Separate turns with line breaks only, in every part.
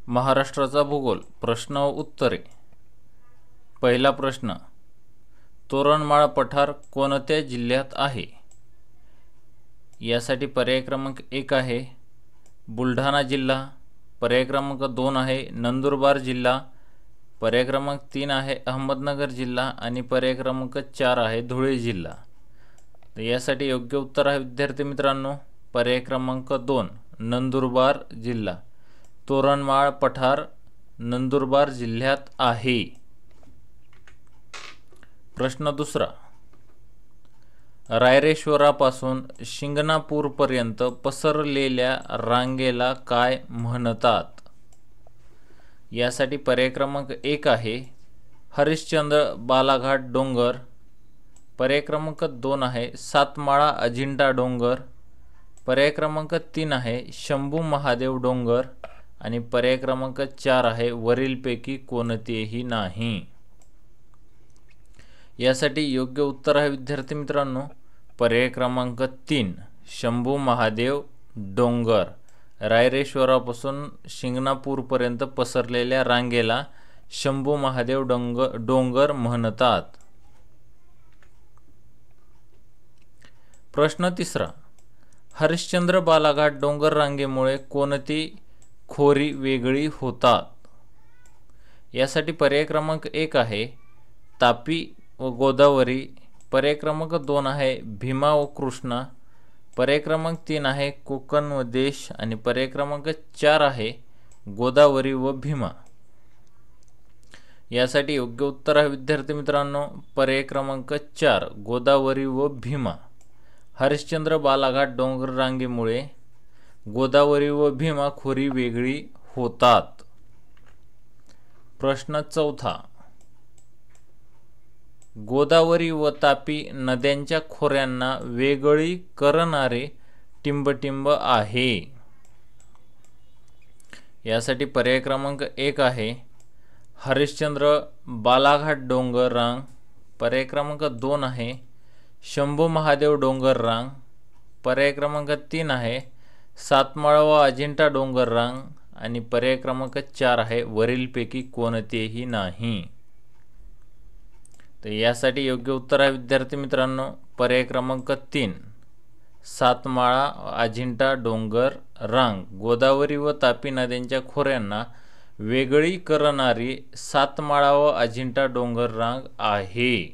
महाराष्ट्राचा भूगोल प्रश्न व उत्तरे। पहिला प्रश्न, तोरणमाळ पठार कोणत्या जिल्ह्यात आहे? यासाठी पर्याय क्रमांक 1 आहे बुलढाणा जिल्हा, पर्याय क्रमांक 2 आहे नंदुरबार जिल्हा, पर्याय क्रमांक 3 आहे अहमदनगर जिल्हा आणि पर्याय क्रमांक 4 आहे धुळे जिल्हा। तर यासाठी योग्य उत्तर आहे विद्यार्थी मित्रांनो पर्याय क्रमांक 2 नंदुरबार जिल्हा। तोरणमाळ पठार नंदुरबार जिल्ह्यात आहे। प्रश्न दुसरा, रायरेश्वरापासून शिंगणापूरपर्यंत पसरलेल्या रांगेला काय म्हणतात? यासाठी पर्याय क्रमांक 1 आहे हरिश्चंद्र बालाघाट डोंगर, पर्याय क्रमांक 2 आहे सातमाळा अजिंठा डोंगर, पर्याय क्रमांक 3 आहे शंभू महादेव डोंगर आणि पर्याय क्रमांक 4 आहे वरीलपैकी कोणतेही नाही। यासाठी योग्य उत्तर आहे विद्यार्थी मित्रांनो पर्याय क्रमांक 3 शंभू महादेव डोंगर। रायरेश्वरापासून शिंगणापूरपर्यंत पसरलेल्या रांगेला शंभू महादेव डोंगर म्हणतात। प्रश्न तिसरा, हरिश्चंद्र बालाघाट डोंगर रांगेमुळे कोणती खोरी वेगळी होतात? यासाठी पर्याय क्रमांक 1 आहे तापी व गोदावरी, पर्याय क्रमांक 2 आहे भीमा व कृष्णा, पर्याय क्रमांक 3 आहे कोकण व देश आणि पर्याय क्रमांक 4 आहे गोदावरी व भीमा। यासाठी योग्य उत्तर आहे विद्यार्थी मित्रांनो पर्याय क्रमांक 4 गोदावरी व भीमा। हरिश्चंद्र बालाघाट डोंगर रांगेमुळे गोदावरी व भीमा खोरी वेगळी होतात। प्रश्न चौथा, गोदावरी व तापी नद्यांच्या खोऱ्यांना वेगळी करणारे टिंबटिंब आहे। यासाठी पर्याय क्रमांक 1 आहे हरिश्चंद्र बालाघाट डोंगर रांग, पर्याय क्रमांक 2 आहे शंभू महादेव डोंगर रांग, पर्याय क्रमांक 3 आहे सातमाळा व अजिंठा डोंगर रांग आणि पर्याय क्रमांक 4 आहे वरीलपैकी कोणतेही नाही। तर यासाठी योग्य उत्तर आहे विद्यार्थी मित्रांनो पर्याय क्रमांक 3 सातमाळा अजिंठा डोंगर रांग। गोदावरी व तापी नद्यांच्या खोऱ्यांना वेगळी करणारी सातमाळा व अजिंठा डोंगर रांग आहे।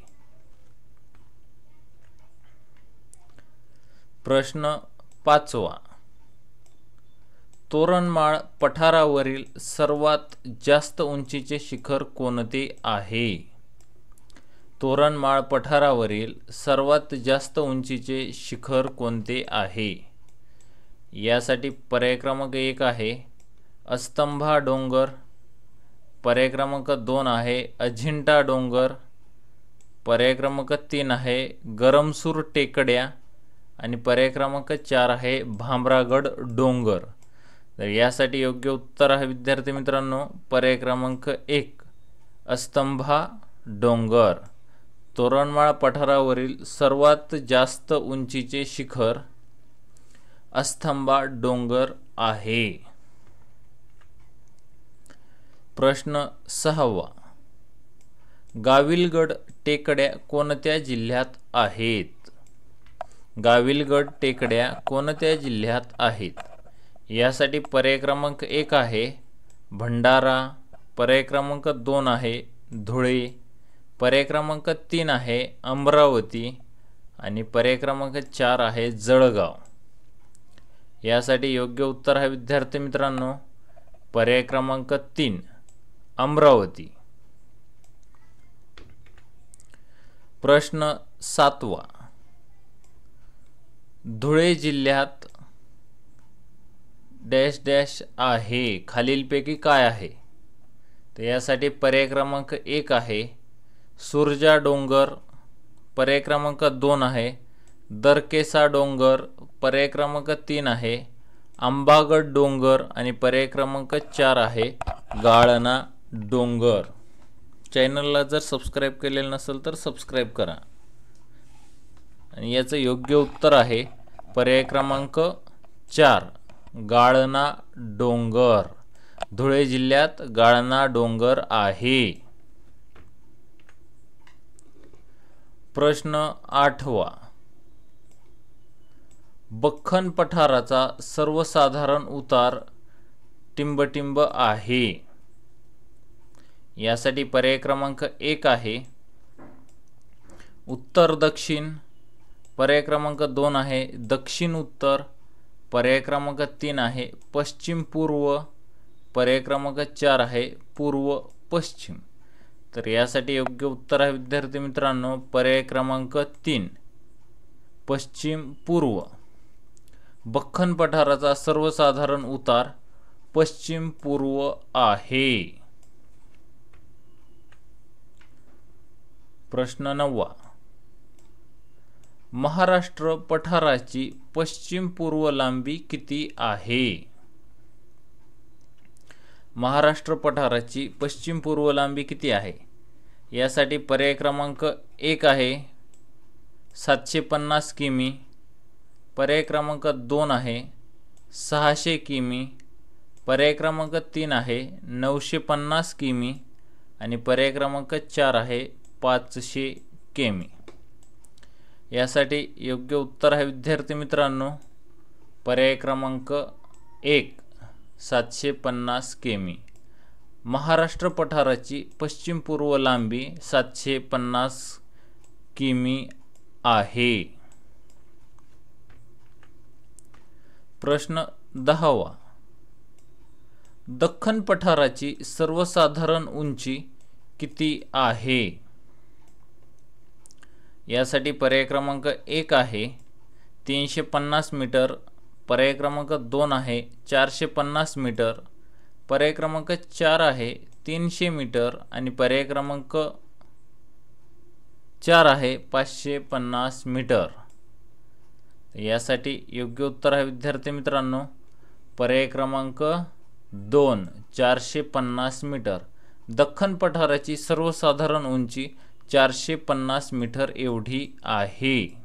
प्रश्न पाचवा, तोरणमाळ पठारावरील सर्वात जास्त उंचीचे शिखर कोणते आहे? तोरणमाळ पठारावरील सर्वात जास्त उंचीचे शिखर कोणते आहे? यासाठी पर्याय क्रमांक 1 आहे अस्तंभा डोंगर, पर्याय क्रमांक 2 आहे अजिंठा डोंगर, पर्याय क्रमांक 3 आहे गरमसूर टेकड्या आणि पर्याय क्रमांक 4 आहे भामरागड डोंगर। तर यासाठी योग्य उत्तर आहे विद्यार्थी मित्रांनो पर्याय क्रमांक 1 अस्तंभा डोंगर। तोरणमाळ पठारावरील सर्वात जास्त उंचीचे शिखर अस्तंभा डोंगर आहे। प्रश्न 6वा, गाविलगड टेकड्या कोणत्या जिल्ह्यात आहेत? गाविलगड टेकड्या कोणत्या जिल्ह्यात आहेत? यासाठी पर्याय क्रमांक 1 आहे भंडारा, पर्याय क्रमांक 2 आहे धुळे, पर्याय क्रमांक 3 आहे अमरावती आणि पर्याय क्रमांक 4 आहे जळगाव। यासाठी योग्य उत्तर आहे विद्यार्थी मित्रांनो पर्याय क्रमांक 3 अमरावती। प्रश्न 7वा, धुळे जिल्ह्यात डॅश डॅश आहे खालीलपैकी काय आहे? तर यासाठी पर्याय क्रमांक 1 आहे सुरजा डोंगर, पर्याय क्रमांक 2 आहे दरकेसा डोंगर, पर्याय क्रमांक 3 आहे आंबागड डोंगर आणि पर्याय क्रमांक 4 आहे गाळणा डोंगर। चॅनलला जर सबस्क्राईब केलेलं नसेल तर सबस्क्राईब करा। आणि याचं योग्य उत्तर आहे पर्याय क्रमांक 4 गाळणा डोंगर। धुळे जिल्ह्यात गाळणा डोंगर आहे। प्रश्न 8वा, बख्खन पठाराचा सर्वसाधारण उतार टिंबटिंब आहे। यासाठी पर्याय क्रमांक 1 आहे उत्तर दक्षिण, पर्याय क्रमांक 2 आहे दक्षिण उत्तर, पर्याय क्रमांक 3 आहे पश्चिम पूर्व, पर्याय क्रमांक 4 आहे पूर्व पश्चिम। तर यासाठी योग्य उत्तर आहे विद्यार्थी मित्रांनो पर्याय क्रमांक 3 पश्चिम पूर्व। बख्खन पठाराचा सर्वसाधारण उतार पश्चिम पूर्व आहे। प्रश्न 9वा, महाराष्ट्र पठाराची पश्चिम पूर्व लांबी किती आहे? महाराष्ट्र पठाराची पश्चिम पूर्व लांबी किती आहे? यासाठी पर्याय क्रमांक 1 आहे 750 किमी, पर्याय क्रमांक 2 आहे 600 किमी, पर्याय क्रमांक 3 आहे 950 किमी आणि पर्याय क्रमांक 4 आहे 500 किमी। यासाठी योग्य उत्तर आहे विद्यार्थी मित्रांनो पर्याय क्रमांक 1 750 किमी। महाराष्ट्र पठाराची पश्चिम पूर्व लांबी 750 किमी आहे। प्रश्न 10वा, दख्खन पठाराची सर्वसाधारण उंची किती आहे? यासाठी पर्याय क्रमांक 1 आहे 350 मीटर, पर्याय क्रमांक 2 आहे 450 मीटर, पर्याय क्रमांक 4 आहे 300 मीटर आणि पर्याय क्रमांक 4 आहे 550 मीटर। यासाठी योग्य उत्तर आहे विद्यार्थी मित्रांनो पर्याय क्रमांक 2 450 मीटर। दख्खन पठाराची सर्वसाधारण उंची 450 मीटर एवढी आहे।